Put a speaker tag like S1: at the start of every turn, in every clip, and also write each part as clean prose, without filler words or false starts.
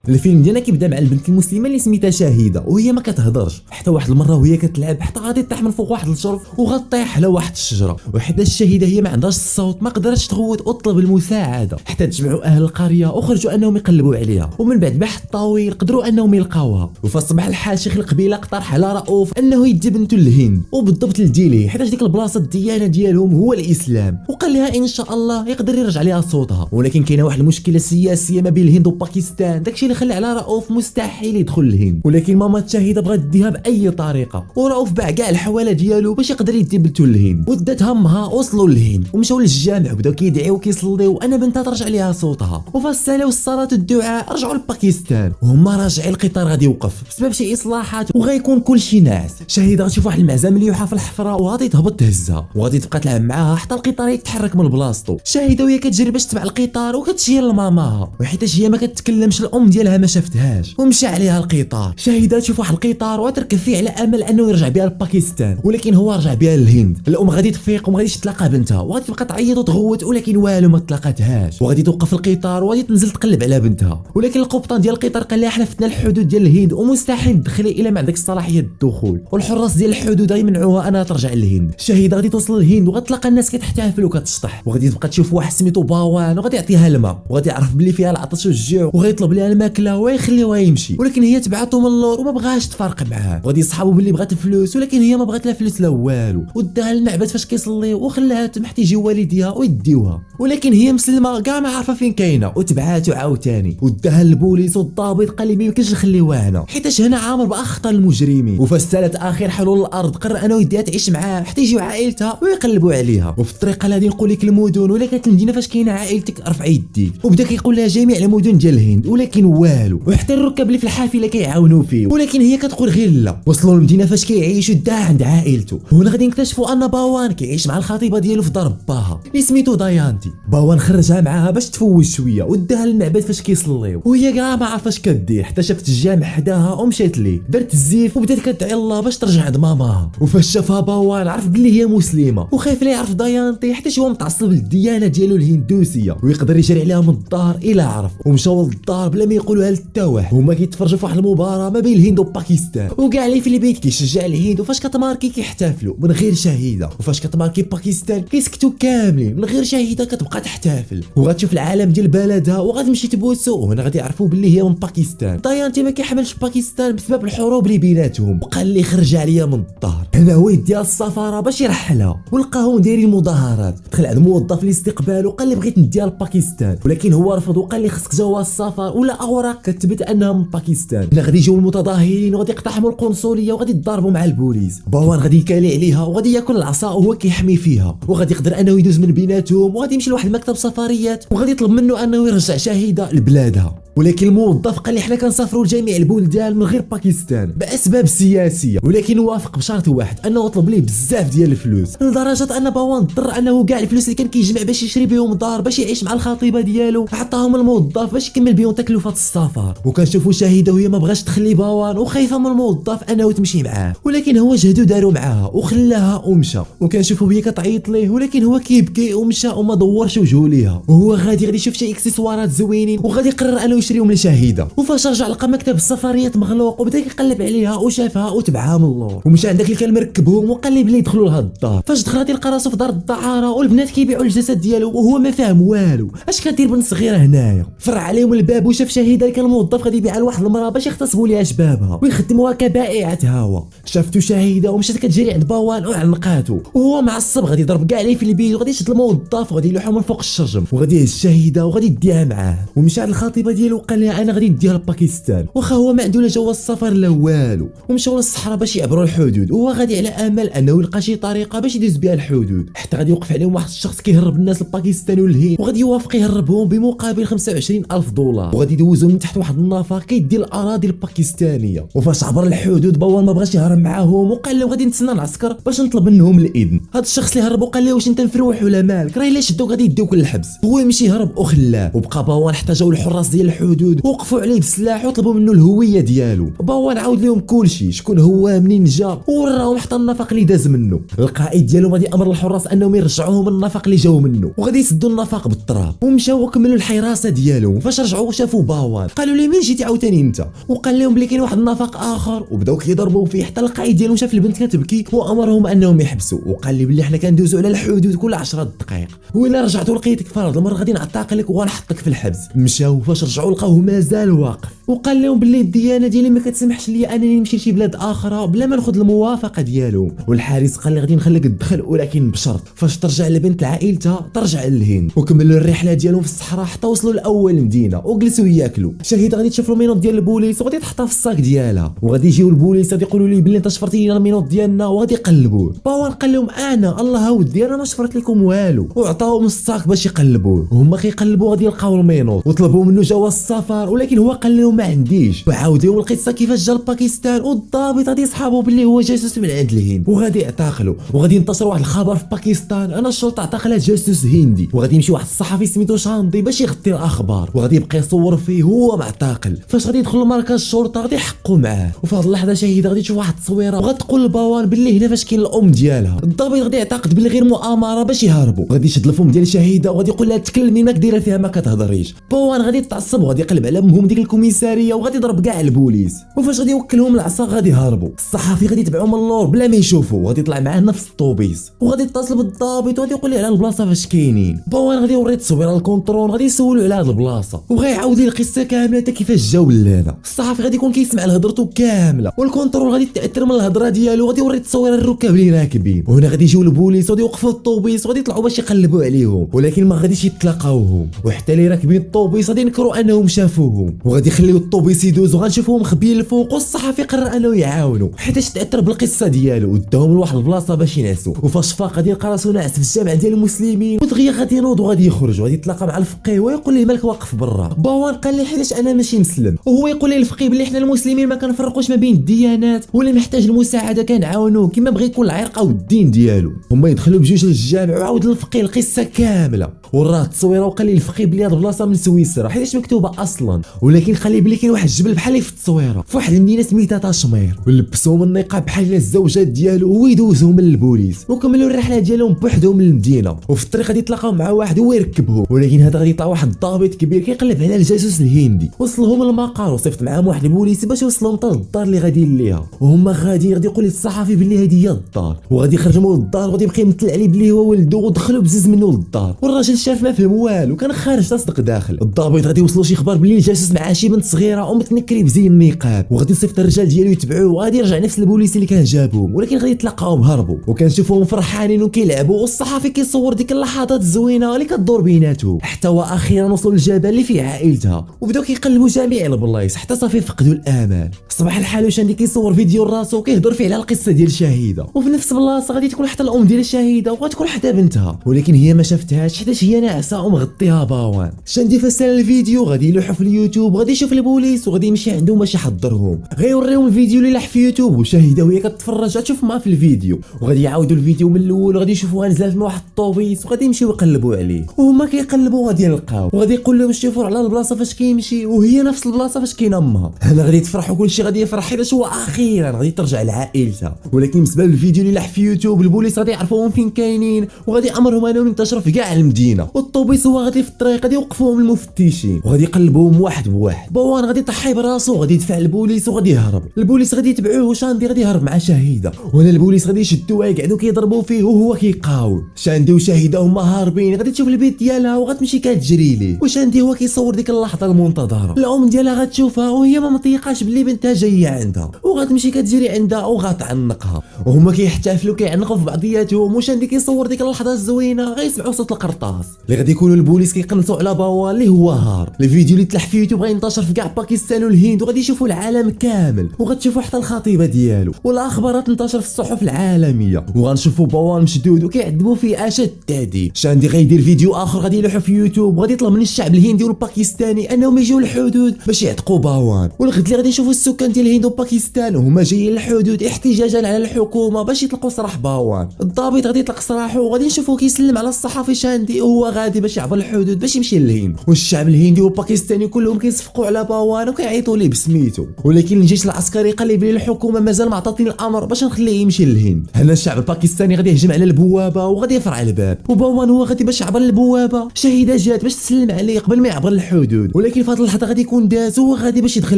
S1: الفيلم ديالنا كيبدا مع البنت المسلمه اللي سميتها شاهده وهي ما كتهضرش حتى واحد المره وهي كتلعب حتى غادي طيح من فوق واحد الجرف وغطيح على واحد الشجره، وحيت الشاهده هي ما عندهاش الصوت ما قدرتش تغوت وتطلب المساعده حتى تجمعوا اهل القريه وخرجوا انهم يقلبوا عليها، ومن بعد بحث طويل قدروا انهم يلقاوها. وفي الصباح الحال شيخ القبيله اقترح على رؤوف انه يدي بنته للهند وبالضبط لديلي حيت ديك البلاصه الديانه ديالهم هو الاسلام، وقال لها ان شاء الله يقدر يرجع لها صوتها. ولكن كاينه واحد المشكله سياسيه ما بين الهند وباكستان، داكشي اللي خلى على رؤوف مستحيل يدخل الهند. ولكن ماما شاهده بغات تديها باي طريقه، ورؤوف باع كاع الحواله ديالو باش يقدر يدي بنته للهند، ودات همها وصلوا للهند ومشاو للجامع وبداو كيدعيو وكيصليو ان بنتها ترجع ليها صوتها. وفي الصلاه والصلاه والدعاء رجعوا لباكستان، وهما راجعين القطار غادي يوقف بسبب شي اصلاحات وغيكون كلشي ناعس. شاهده غتشوف واحد المعزه مليوحه في الحفره وغادي تهبط تهزها وغادي تبقى تلعب معاها حتى القطار يتحرك من بلاصتو. شاهده وهي كتجري باش تبع القطار وكتشير لماماها، وحيتاش هي ما كتكلمش الام ديالها ما شافتهاش ومشى عليها القطار. شاهده تشوف واحد القطار وتركب فيه على امل انه يرجع بها لباكستان، ولكن هو رجع بها للهند. الام غادي تفيق وما غاديش تلاقى بنتها وغادي تبقى تعيط وتغوت، ولكن والو ما تلاقاتهاش، وغادي توقف القطار وغادي تنزل تقلب على بنتها. ولكن القبطان ديال القطار قال لها حنا فتنا الحدود ديال الهند ومستحيل تدخلي الا ما عندك صلاحيه الدخول، والحراس ديال الحدود غيمنعوها انها ترجع للهند. شاهده غادي توصل للهند وغتلقى الناس كتحتفل وكتشطح، وغادي تبقى تشوف واحد سميتو باوان وغادي يعطيها الماء وغادي يعرف بلي فيها العطش والجوع وغيطلب لها الماكله ويخليوها يمشي، ولكن هي تبعته من اللور وما بغاش تفارق معاه. وغادي يصحابوا بلي بغات الفلوس، ولكن هي ما بغات لا فلوس لا والو، وداها للمعبد فاش كيصلي وخلاها تما حتى يجيو والديها ويديوها. ولكن هي مسلمه كاع ما عارفه فين كاينه وتبعاتو عاوتاني، وداها للبوليس والضابط قال لي ما يمكنش نخليوها هنا حيتاش هنا عامر باخطر المجرمين. وفاش سالت اخر حلول الارض قرر انه يديها تعيش معاه حتى يجيو عائلتها ويقلبوا عليها. وفي الطريق غادي نقول لك المدن، ولا كانت المدينه فاش كاينه عائلتك رفع يديك، وبدا كيقول لها جميع المدن ديال الهند، ولكن والو. وحتى الركاب اللي في الحافله كيعاونوا فيه، ولكن هي كتقول غير لا. وصلوا للمدينه فاش كيعيشوا داها عند عائلته، وهنا غادي نكتشفوا ان باوان كيعيش مع الخطيبه ديالو في دار باها اللي سميتو دايانتي. باوان خرجها معاها باش تفوز شويه وداها للمعبد فاش كيصليو، وهي كاع ما عرفاش كدير حتى شافت الجامع حداها ومشات ليه، درت الزيف وبدات كتدعي الله باش ترجع عند ماماها. وفاش شافها باوان عرف بلي هي مسلمه وخايف لا يعرف دايانتي حتى هو متعصب للديانه ديالو الهندوسيه ويقدر يجري عليها من الدار الا عرف. ومشاو للدار بلا ما يقولوها لتا واحد، هما كيتفرجوا في واحد المباراه ما بين الهند وباكستان، وكاع اللي في البيت كيشجع الهند، وفاش كتماركي كيحتفلوا من غير شاهده، وفاش كتماركي باكستان كيسكتوا كاملين من غير شاهده كتبقى تحتفل. وغتشوف العالم ديال بلدها وغتمشي تبوسو، وهنا غادي يعرفوا باللي هي من باكستان. دايانتي ما كيحملش باكستان بسبب الحروب اللي بيناتهم، وقال لي خرج عليا من الدار. هنا هو يديها السفاره باش يرحلها، ولقاهم دايرين مظاهرات. دخل عند موظف الاستقبال وقال لي بغيت نديها لباكستان، ولكن هو رفض وقال لي خصك جواز السفر ولا اوراق كتثبت انها من باكستان. هنا غادي يجيو المتظاهرين وغادي يقتحموا القنصليه وغادي يضربوا مع البوليس. باوان غادي يكالي عليها وغادي ياكل العصا وهو كيحمي فيها، وغادي يقدر انه يدوز من بيناتهم، وغادي يمشي لواحد مكتب سفريات وغادي يطلب منه انه يرجع شاهده لبلادها. ولكن الموظف قال لي حنا كنسافروا لجميع البلدان من غير باكستان باسباب سياسيه، ولكن وافق بشرط واحد انه طلب ليه بزاف ديال الفلوس، لدرجه ان باوان اضطر انه كاع الفلوس اللي كان كيجمع باش يشري بهم دار باش يعيش مع الخطيبه ديالو عطاهم الموظف باش يكمل بهم تكلفات السفر. وكنشوفوا شاهده وهي ما بغاش تخلي باوان وخايفه من الموظف انه تمشي معاه، ولكن هو جهدو داروا معاها وخلاها ومشى. وكنشوفوا هي كتعيط ليه، ولكن هو كيبكي ومشى وما دورش وجهه ليها، وهو غادي يشوف شي اكسسوارات زوينين وغادي يقرر انه يشريهم لشاهده. وفاش رجع لقى مكتب السفريات مغلوق وبدا كيقلب عليها وشافها وتبعها من اللور، ومشى عند داك اللي كان مركبهم وقال لي بلي يدخلوا لهاد الدار. فاش دخل غادي لقى راسو في دار الدعاره والبنات كيبيعوا الجسد ديالو وهو ما فاهم والو. اش كدير بنت صغيره هنايا؟ فرع عليهم الباب وشاف شاهده اللي كان الموظف غادي يبيعها لواحد المراه باش يغتصبوا ليها شبابها ويخدموها كبائعه هوا. شافتو شاهده ومشات كتجري عند باوان وعنقاتو، وهو معصب غادي يضرب كاع عليه في البيت وغادي يشد الموظف وغادي يلوحو من فوق الشرجم وغادي يهز شاهده وغادي يديها معاه. ومشى عند الخطيبه ديالو وقال لها انا غادي نديها لباكستان، واخا هو ما عنده لا جواز السفر لا والو. ومشاو للصحراء باش يعبروا الحدود، وهو غادي على امل انه يلقى شي طريقه باش يدوز بها الحدود، حتى غادي يوقف عليهم واحد الشخص كيهرب الناس لباكستان والهند، وغادي يوافق يهربهم بمقابل 25,000 دولار، وغادي يدوزهم من تحت واحد النفق كيدي الاراضي الباكستانيه. وفاش عبر الحدود باوان ما بغاش يهرب معاهم وقال لهم غادي نتسنى العسكر باش نطلب منهم الاذن. هذا الشخص اللي هرب وقال له واش انت مفروح ولا مالك، راه الا شدوك غادي يديوك للحبس. هو يمشي يهرب وخلاه، وبقى باوان حتى جاو الحراس ديال الحدود الحدود، وقفوا عليه بالسلاح وطلبوا منه الهويه ديالو. باوان عاود لهم كلشي شكون هو منين جا وراهم حتى النفق اللي داز منه. القائد ديالو غادي امر الحراس انهم يرجعوهم النفق اللي جاو منه، وغادي يسدوا النفق بالتراب ومشاو وكملوا الحراسه ديالهم. فاش رجعوا شافوا باوان قالوا لي مين جيتي عاوتاني انت، وقال لهم بلي كاين واحد النفق اخر، وبداو كيضربوا فيه. حتى القائد ديالهم شاف البنت كتبكي وامرهم انهم يحبسوا، وقال لي بلي حنا كندوزوا على الحدود كل 10 دقائق، وإلا رجعتوا لقيتك فرض المره غادي نعتقلك وغنحطك في الحبس. مشاو فاش رجعوا لقاوه مازال واقف، وقال لهم بلي الديانه ديالي ما كتسمحش لي انني نمشي لشي بلاد اخرى بلا ما ناخذ الموافقه ديالهم. والحارس قال لي غادي نخليك تدخل ولكن بشرط فاش ترجع لبنت لعائلتها ترجع للهند. وكملوا الرحله ديالهم في الصحراء حتى وصلوا لاول مدينه وجلسوا ياكلوا. شهيده غادي تشوف المينوط ديال البوليس وغادي تحطها في الصاك ديالها، وغادي يجيو البوليس غادي يقولوا لي بلي انت شفرتي لنا المينوط ديالنا، وغادي يقلبوه. باوان قال لهم انا الله ودي انا ما شفرت لكم والو، وعطاوهم الصاك باش يقلبوه. وهما كيقلبوا غادي يلقاو المينوط وطلبوا منه جواز السفر، ولكن هو قال لهم ما عنديش. وعاود لهم القصه كيفاش جا لباكستان، والضابط غادي يصحابوا بلي هو جاسوس من عند الهند وغادي يعتقلوا. وغادي ينتشر واحد الخبر في باكستان انا الشرطه اعتقلت جاسوس هندي، وغادي يمشي واحد الصحفي سميتو شاندي باش يغطي الاخبار، وغادي يبقى يصور فيه هو معتقل. فاش غادي يدخل لمركز الشرطه غادي يحقوا معاه، وفي هذه اللحظه شهيده غادي تشوف واحد التصويره وغتقول لباوان باللي هنا فاش كاين الام ديالها. الضابط غادي يعتقد باللي غير مؤامره باش يهربوا، غادي يشد الفم ديال شهيده وغادي يقول لها تكلمي ما كديره فيها ما كتهضريش. باوان غادي يتعصب وغادي يقلب على امهم ديك الكوميساريه وغادي يضرب كاع البوليس. وفاش غادي يوكلهم العصا غادي يهربوا. الصحفي غادي يتبعهم من اللور بلا ما يشوفوا، وغادي يطلع معاه نفس الطوبيس وغادي يتصل بالضابط وغادي يقول ليه على البلاصه فاش كاينين. باوان غادي يوري التصويره للكونترول غادي يسولوا على هذه البلاصه، وغيعاود ليه القصه كامله حتى كيفاش جاو لهنا. الصحفي غادي يكون كيسمع لهضرته كامله، والكونترول غادي يتاثر من الهضره ديالو، غادي يوري التصويره للركاب اللي راكبين. وهنا غادي يجيو البوليس وغادي يوقفوا الطوبيس وغادي يطلعوا باش يقلبوا عليهم، ولكن ما غاديش يتلاقاوهم. وحتى اللي راكبين الطوبيس غادي ينكروا انهم شافوهم، وغادي يخليو الطوبيس يدوز وغنشوفوهم مخبيين الفوق. والصحفي قرر انه يعاونوا حيتاش تاثر بالقصه ديالو وداهم لواحد البلاصه باش ينعسوا. وفاش فاق غادي يلقى راسو ناعس في الجامع ديال المسلمين، ودغيا غادي ينوض وغادي يخرج وغادي يتلاقى مع الفقيه ويقول ليه مالك واقف برا. باوان قال لي حيتاش انا ماشي مسلم، وهو يقول ليه الفقيه بلي حنا المسلمين ما كنفرقوش ما بين الديانات، ولا محتاج المساعده كنعاونوه كما بغى يكون العرق او الدين ديالو. هما يدخلوا بجوج للجامع وعاود الفقيه القصه كامله، وراه التصويره وقال لي الفقيه بلي هاد البلاصه من سويسرا حيتاش مكتوبه اصلا، ولكن قال لي بلي كاين واحد الجبل بحال في التصويره في واحد المدينه سميتها تاشمير، ولبسوهم النقاب بحال الزوجات ديالو ويدوزهم من البوليس. وكملوا الرحله ديالهم بوحدهم من المدينه، وفي الطريق غادي يتلاقاو مع واحد هو يركبهم، ولكن هذا غادي يطلع واحد الضابط كبير كيقلب على الجاسوس الهندي. وصلهم للمقر وصيفط معاهم واحد البوليس باش يوصلهم حتى للدار اللي غاديين ليها. وهما غادي يقول للصحفي بلي هذه هي الدار، وغادي يخرجوا من الدار وغادي يبقى يمثل عليه بلي هو ولده، ودخلوا بزز منه للدار. والراجل شاف ما فهم والو كان خارج تصدق داخل. الضابط غادي يوصلوا شي خبر بلي الجاسوس مع شي بنت صغيره ومتنكري بزي النقاب، وغادي يصيفط الرجال ديالو يتبعوه، وغادي يرجع نفس البوليس اللي كان جابهم، ولكن غادي يتلاقاهم هربوا. وكنشوفوهم فرحانين وكيلعبوا، والصحفي كيصور ديك اللحظات الزوينه اللي كدور بيناتهم، حتى واخيرا وصلوا للجبل اللي فيه عائلتها، وبداو كيقلبوا جميع البلايص حتى صافي فقدوا الامل. صباح الحال وشاندي كيصور فيديو راسو وكيهضر فيه على القصه ديال شهيده، وفي نفس البلاصه غادي تكون حتى الام ديال شهيده وغتكون حتى بنتها، ولكن هي ما شافتهاش حيت هي ناعسه ومغطيها باوان. شاندي فاش سال الفيديو غادي يلوحوا في اليوتيوب وغادي يشوف البوليس وغادي يمشي عندهم باش يحضرهم، غيوريهم الفيديو اللي لاح في يوتيوب، وشهيده وهي كتفرج غتشوف معاه في الفيديو، وغادي يعاودوا الفيديو من الاول وغادي يشوفوها نزلت من واحد الطوبيس وغادي يمشيو يقلبوا عليه. وهما كيقلبوا غادي يلقاو، وغادي يقول لهم شوفوا على البلاصه فاش كيمشي وهي نفس البلاصه فاش كاين امها. هنا غادي يتفرحوا كلشي غادي يفرح حيت هو اخيرا غادي ترجع لعائلتها. ولكن بالنسبه للفيديو اللي لاح في يوتيوب البوليس غادي يعرفوهم فين كاينين، وغادي امرهم انهم ينتشروا في كاع المدينه، والطوبيس هو غادي في الطريق غادي يوقفوهم المفتشين وغادي يقلبوهم واحد بواحد. باوان غادي يطحي براسو وغادي يدفع البوليس وغادي يهرب. البوليس غادي يتبعوه وشاندي غادي يهرب مع شهيده، وهنا البوليس غادي يشدوه ويقعدوا كيضربوا فيه وهو كيقاوم. شاندي وشهيده هما هاربين، غادي تشوف البيت ديالها وغتمشي كتجري ليه، وشاندي هو كيصور ديك اللحظه المنتظره. الام ديالها غتشوفها وهي ما مطيقاش بلي بنتها جايه عندها، وغتمشي كتجري عندها وغتعنقها، وهما كيحتفلوا كيعنقوا في بعضياتهم. وشاندي كيصور ديك اللحظه الزوينه غيسمعوا صوت القرطاس اللي غادي يكونوا البوليس كيقنصوا على باوان اللي هو هار. الفيديو اللي تلاح في يوتيوب غينتشر في كاع باكستان والهند وغادي يشوفوا العالم كامل وغتشوفوا حتى الخطيبه ديالو والاخبار تنتشر في الصحف العالميه وغنشوفوا بوان مشدود وكيعذبوا فيه اشد التعذيب. شاندي غيدير فيديو اخر غادي يلوحوا في يوتيوب وغادي يطلب من الشعب الهندي والباكستاني انهم يجيو للحدود باش يعتقوا بوان. والغد اللي غادي نشوفوا السكان ديال الهند وباكستان وهما جايين للحدود احتجاجا على الحكومه باش يطلقوا سراح بوان. الضابط غادي يطلق سراحه وغادي نشوفوه كيسلم على الصحفي شاندي وهو غادي باش يعبر الحدود باش يمشي للهند. والشعب الهندي والباكستاني كلهم كيصفقوا على بوان وكيعيطوا ليه بسميتو. ولكن الجيش العسكري قال لي الحكومه مازال ما عطاتني الامر باش نخليه يمشي للهند. هنا الشعب الباكستاني غادي يهجم على البوابه وغادي يفرع الباب وبوان هو غادي باش يعبر البوابه. شهيده جات باش تسلم عليه قبل ما يعبر الحدود ولكن في هذه اللحظه غادي يكون داز هو غادي باش يدخل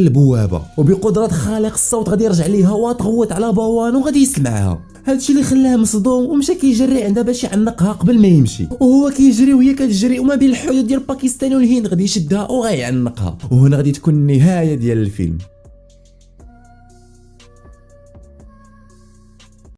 S1: البوابه وبقدره خالق الصوت غادي يرجع ليها وتغوت على بوان وغادي يسمعها. هادشي اللي خلاه مصدوم ومشى كيجري عندها باش يعنقها قبل ما يمشي وهو كيجري وهي كتجري وما بين الحدود ديال باكستان والهند غادي يشدها وغيعنقها. وهنا غادي تكون النهايه ديال الفيلم.